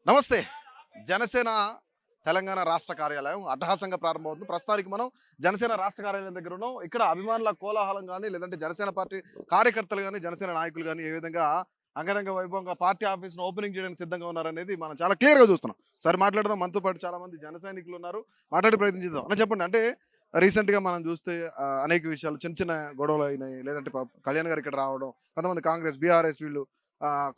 నమస్తే. జనసేన తెలంగాణ రాష్ట్ర కార్యాలయం అట్టహాసంగా ప్రారంభమవుతుంది. ప్రస్తుతానికి మనం జనసేన రాష్ట్ర కార్యాలయం దగ్గర ఉన్నాం. ఇక్కడ అభిమానుల కోలాహలం గాని, లేదంటే జనసేన పార్టీ కార్యకర్తలు గాని, జనసేన నాయకులు గాని ఏ విధంగా అంగరంగ వైభవంగా పార్టీ ఆఫీస్‌ను ఓపెనింగ్ చేయడానికి సిద్ధంగా ఉన్నారనేది మనం చాలా క్లియర్‌గా చూస్తున్నాం. ఒకసారి మాట్లాడదాం. మనతో పాటు చాలా మంది జన సైనికులు ఉన్నారు. మాట్లాడే ప్రయత్నం చేద్దాం. అన్న చెప్పండి. అంటే రీసెంట్‌గా మనం చూస్తే అనేక విషయాలు చిన్న చిన్న గొడవలయినాయి. లేదంటే కళ్యాణ్ గారు ఇక్కడ రావడం, కొంతమంది కాంగ్రెస్, బీఆర్ఎస్ వీళ్ళు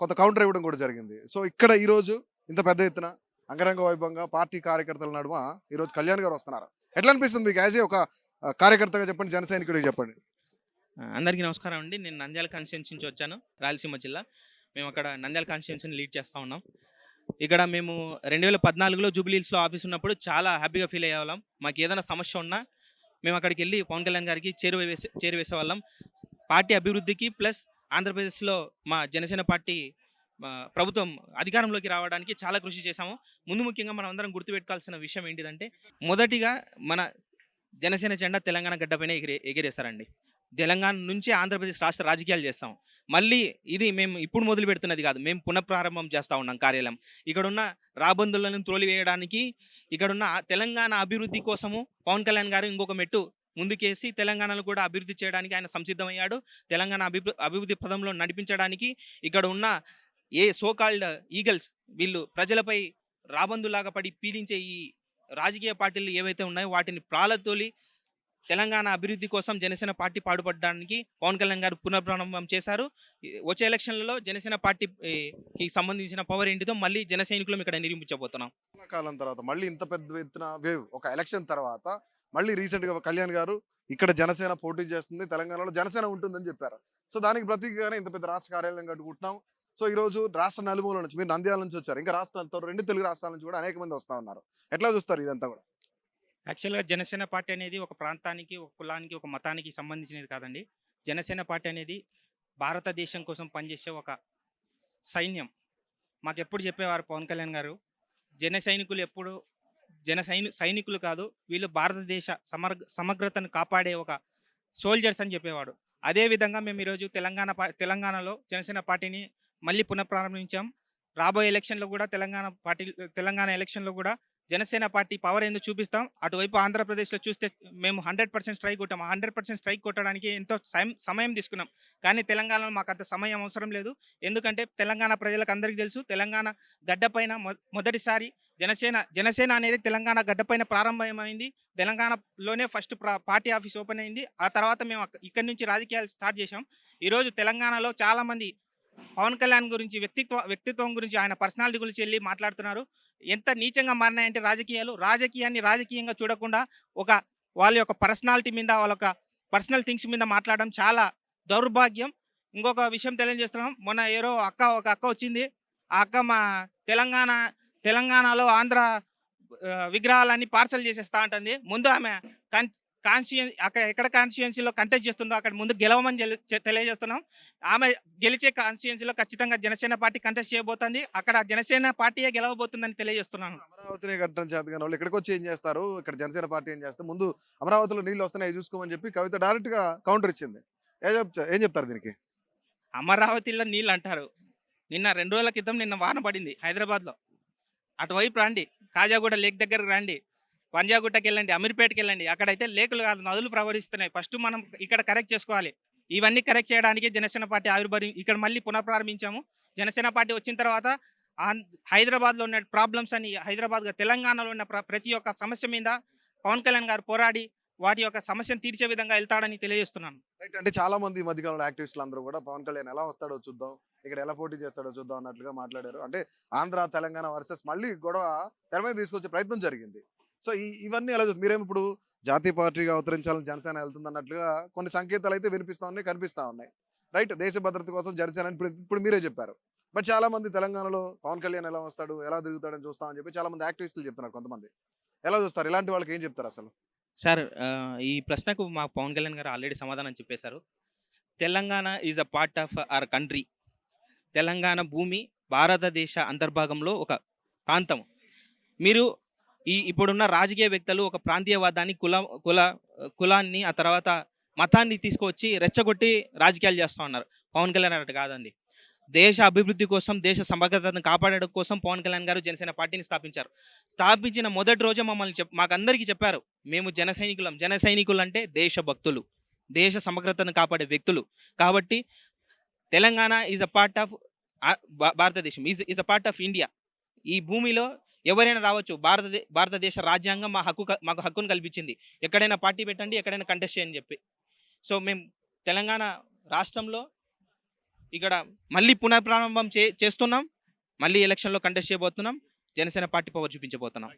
కొంత కౌంటర్ ఇవ్వడం కూడా జరిగింది. సో, ఇక్కడ ఈరోజు ఇంత పెద్ద ఎత్తున అంగరంగ వైభవంగా పార్టీ కార్యకర్తల నడుమ ఈరోజు కళ్యాణ్ గారు వస్తున్నారు. ఎట్లా అనిపిస్తుంది మీకు యాజ్ ఏ ఒక కార్యకర్తగా చెప్పండి, జన సైనికుడిగా చెప్పండి? అందరికీ నమస్కారం అండి. నేను నంద్యాల కాన్స్టిట్యున్సీ నుంచి వచ్చాను. రాయలసీమ జిల్లా. మేము అక్కడ నంద్యాల కాన్స్టిట్యున్సీని లీడ్ చేస్తా ఉన్నాం. ఇక్కడ మేము 2014లో జూబ్లీ హిల్స్‌లో ఆఫీస్ ఉన్నప్పుడు చాలా హ్యాపీగా ఫీల్ అయ్యేవాళ్ళం. మాకు ఏదైనా సమస్య ఉన్నా మేము అక్కడికెళ్ళి పవన్ కళ్యాణ్ గారికి చేరువేసేవాళ్ళం. పార్టీ అభివృద్ధికి ప్లస్ ఆంధ్రప్రదేశ్‌లో మా జనసేన పార్టీ ప్రభుత్వం అధికారంలోకి రావడానికి చాలా కృషి చేశాము. ముందు ముఖ్యంగా మనం అందరం గుర్తుపెట్టుకోవాల్సిన విషయం ఏంటిదంటే, మొదటిగా మన జనసేన జెండా తెలంగాణ గడ్డపైన ఎగిరేశారండి. తెలంగాణ నుంచి ఆంధ్రప్రదేశ్ రాష్ట్ర రాజకీయాలు చేస్తాం. మళ్ళీ ఇది మేము ఇప్పుడు మొదలుపెడుతున్నది కాదు. మేము పునఃప్రారంభం చేస్తా ఉన్నాం కార్యాలయం. ఇక్కడున్న రాబందులను త్రోలివేయడానికి, ఇక్కడున్న తెలంగాణ అభివృద్ధి కోసము పవన్ కళ్యాణ్ గారు ఇంకొక మెట్టు ముందుకేసి తెలంగాణను కూడా అభివృద్ధి చేయడానికి ఆయన సంసిద్ధమయ్యాడు. తెలంగాణ అభివృద్ధి పదంలో నడిపించడానికి ఇక్కడ ఉన్న సో కాల్డ్ ఈగల్స్ వీళ్ళు ప్రజలపై రాబందులాగా పడి పీడించే ఈ రాజకీయ పార్టీలు ఏవైతే ఉన్నాయో వాటిని ప్రాలతోలి తెలంగాణ అభివృద్ధి కోసం జనసేన పార్టీ పాటుపడడానికి పవన్ కళ్యాణ్ గారు పునఃప్రారంభం చేశారు. వచ్చే ఎలక్షన్లలో జనసేన పార్టీకి సంబంధించిన పవర్ ఏంటిదో మళ్ళీ జన సైనికులం ఇక్కడ నిరూపించబోతున్నాం. చాలా కాలం తర్వాత మళ్ళీ ఇంత పెద్ద ఎత్తున వేవ్ ఒక ఎలక్షన్ తర్వాత మళ్ళీ రీసెంట్‌గా కళ్యాణ్ గారు ఇక్కడ జనసేన పోటీ చేస్తుంది. తెలంగాణలో జనసేన ఉంటుందని చెప్పారు. సో, దానికి ప్రతీకగానే ఇంత పెద్ద రాష్ట్ర కార్యాలయం కట్టుకుంటున్నాం. సో, ఈరోజు రాష్ట్ర నలుమూలల నుంచి మీరు నంద్యాల నుంచి వచ్చారు. ఇంకా రాష్ట్రాలతో 2 తెలుగు రాష్ట్రాల నుంచి కూడా అనేక మంది వస్తా ఉన్నారు. ఎట్లా చూస్తారు ఇదంతా కూడా? యాక్చువల్‌గా జనసేన పార్టీ అనేది ఒక ప్రాంతానికి, ఒక కులానికి, ఒక మతానికి సంబంధించినది కాదండి. జనసేన పార్టీ అనేది భారతదేశం కోసం పనిచేసే ఒక సైన్యం. మాకెప్పుడు చెప్పేవారు పవన్ కళ్యాణ్ గారు, జన సైనికులు ఎప్పుడు సైనికులు కాదు. వీళ్ళు భారతదేశ సమగ్రతను కాపాడే ఒక సోల్జర్స్ అని చెప్పేవాడు. అదే విధంగా మేము ఈరోజు తెలంగాణలో జనసేన పార్టీని మళ్ళీ పునఃప్రారంభించాం. రాబోయే ఎలక్షన్‌లో కూడా తెలంగాణ ఎలక్షన్‌లో కూడా జనసేన పార్టీ పవర్ ఏందో చూపిస్తాం. అటువైపు ఆంధ్రప్రదేశ్‌లో చూస్తే మేము 100% స్ట్రైక్ కొట్టాం. ఆ 100% స్ట్రైక్ కొట్టడానికి ఎంతో సమయం తీసుకున్నాం. కానీ తెలంగాణలో మాకంత సమయం అవసరం లేదు. ఎందుకంటే తెలంగాణ ప్రజలకు అందరికీ తెలుసు. తెలంగాణ గడ్డపైన మొదటిసారి జనసేన అనేది తెలంగాణ గడ్డపైన ప్రారంభమైంది. తెలంగాణలోనే ఫస్ట్ పార్టీ ఆఫీస్ ఓపెన్ అయింది. ఆ తర్వాత మేము ఇక్కడి నుంచి రాజకీయాలు స్టార్ట్ చేశాం. ఈరోజు తెలంగాణలో చాలామంది పవన్ కళ్యాణ్ గురించి వ్యక్తిత్వం గురించి ఆయన పర్సనాలిటీ గురించి వెళ్ళి మాట్లాడుతున్నారు. ఎంత నీచంగా మారినాయంటే రాజకీయాన్ని రాజకీయంగా చూడకుండా ఒక వాళ్ళ యొక్క పర్సనాలిటీ మీద వాళ్ళ యొక్క పర్సనల్ థింగ్స్ మీద మాట్లాడడం చాలా దౌర్భాగ్యం. ఇంకొక విషయం తెలియజేస్తున్నాం. మొన్న ఒక అక్క వచ్చింది. ఆ అక్క మా తెలంగాణ తెలంగాణలో ఆంధ్ర విగ్రహాలన్నీ పార్సల్ చేసేస్తా అంటుంది. ముందు ఆమె అక్కడ ఎక్కడ కాన్స్టిట్యుయెన్సీలో కంటెస్ట్ చేస్తుందో అక్కడ ముందు గెలవమని తెలియజేస్తున్నాం. ఆమె గెలిచే కాన్స్టిట్యుయెన్సీలో ఖచ్చితంగా జనసేన పార్టీ కంటెస్ట్ చేయబోతుంది. అక్కడ జనసేన పార్టీయే గెలవబోతుందని తెలియజేస్తున్నాను. అమరావతినే కట్టడం చేతగాని వాళ్ళు ఇక్కడికొచ్చి ఏం చేస్తారు? ఇక్కడ జనసేన పార్టీ ఏం చేస్తే ముందు అమరావతిలో నీళ్ళు వస్తున్నాయి అవి చూసుకోమని చెప్పి కవిత డైరెక్ట్‌గా కౌంటర్ ఇచ్చింది. ఏం చెప్తారు దీనికి? అమరావతిలో నీళ్ళు అంటారు. నిన్న 2 రోజుల క్రితం వాన పడింది హైదరాబాద్‌లో. అటువైపు రండి. కాజాగూడ లేక్ దగ్గరకు రండి. పంజాగుట్టకెళ్ళండి, అమీర్పేటకెళ్ళండి. అక్కడైతే లేకులు కాదు నదులు ప్రవహిస్తున్నాయి. ఫస్ట్ మనం ఇక్కడ కరెక్ట్ చేసుకోవాలి. ఇవన్నీ కరెక్ట్ చేయడానికి జనసేన పార్టీ ఇక్కడ మళ్ళీ పునఃప్రారంభించాము. జనసేన పార్టీ వచ్చిన తర్వాత హైదరాబాద్‌లో ఉన్న ప్రాబ్లమ్స్ అని తెలంగాణలో ఉన్న ప్రతి ఒక్క సమస్య మీద పవన్ కళ్యాణ్ గారు పోరాడి వాటి యొక్క సమస్యను తీర్చే విధంగా వెళ్తాడని తెలియజేస్తున్నాను. రైట్. అంటే చాలా మంది ఈ మధ్య కాలంలో యాక్టివిస్టులు అందరూ కూడా పవన్ కళ్యాణ్ ఎలా వస్తాడో చూద్దాం, ఇక్కడ ఎలా పోటీ చేస్తాడో చూద్దాం అన్నట్లుగా మాట్లాడారు. అంటే ఆంధ్ర, తెలంగాణ వర్సెస్ మళ్ళీ గొడవ తెర మీద తీసుకొచ్చే ప్రయత్నం జరిగింది. సో, ఇవన్నీ ఎలా చూస్తారు? మీరేమో ఇప్పుడు జాతీయ పార్టీగా అవతరించాలని జనసేన వెళ్తుందన్నట్లుగా కొన్ని సంకేతాలు అయితే వినిపిస్తా ఉన్నాయి, కనిపిస్తా ఉన్నాయి. రైట్. దేశ భద్రత కోసం జనసేన అని ఇప్పుడు ఇప్పుడు మీరే చెప్పారు. బట్ చాలా మంది తెలంగాణలో పవన్ కళ్యాణ్ ఎలా వస్తాడు, ఎలా తిరుగుతాడని చూస్తామని చెప్పి చాలా మంది యాక్టివిస్టులు చెప్తున్నారు కొంతమంది. ఎలా చూస్తారు? ఇలాంటి వాళ్ళకి ఏం చెప్తారు అసలు? సార్ ఈ ప్రశ్నకు మా పవన్ కళ్యాణ్ గారు ఆల్రెడీ సమాధానం చెప్పేశారు. Telangana is a part of our country. Telangana భూమి భారతదేశ అంతర్భాగంలో ఒక ప్రాంతం. మీరు ఇప్పుడున్న రాజకీయ వ్యక్తులు ఒక ప్రాంతీయవాదాన్ని కులాన్ని ఆ తర్వాత మతాన్ని తీసుకొచ్చి రెచ్చగొట్టి రాజకీయాలు చేస్తా ఉన్నారు. పవన్ కళ్యాణ్ అటు కాదండి. దేశ అభివృద్ధి కోసం, దేశ సమగ్రతను కాపాడడం కోసం పవన్ కళ్యాణ్ గారు జనసేన పార్టీని స్థాపించారు. స్థాపించిన మొదటి రోజే మాకందరికీ చెప్పారు, మేము జన సైనికులం. జన సైనికులు అంటే దేశభక్తులు, దేశ సమగ్రతను కాపాడే వ్యక్తులు. కాబట్టి Telangana is a part of భారతదేశం, is a part of India. ఈ భూమిలో ఎవరైనా రావచ్చు. భారతదేశ రాజ్యాంగం మాకు హక్కును కల్పించింది. ఎక్కడైనా పార్టీ పెట్టండి, ఎక్కడైనా కంటెస్ట్ చేయని చెప్పి. సో మేము తెలంగాణ రాష్ట్రంలో ఇక్కడ మళ్ళీ పునఃప్రారంభం చేస్తున్నాం. మళ్ళీ ఎలక్షన్లో కంటెస్ట్ చేయబోతున్నాం. Janasena party power చూపించబోతున్నాం.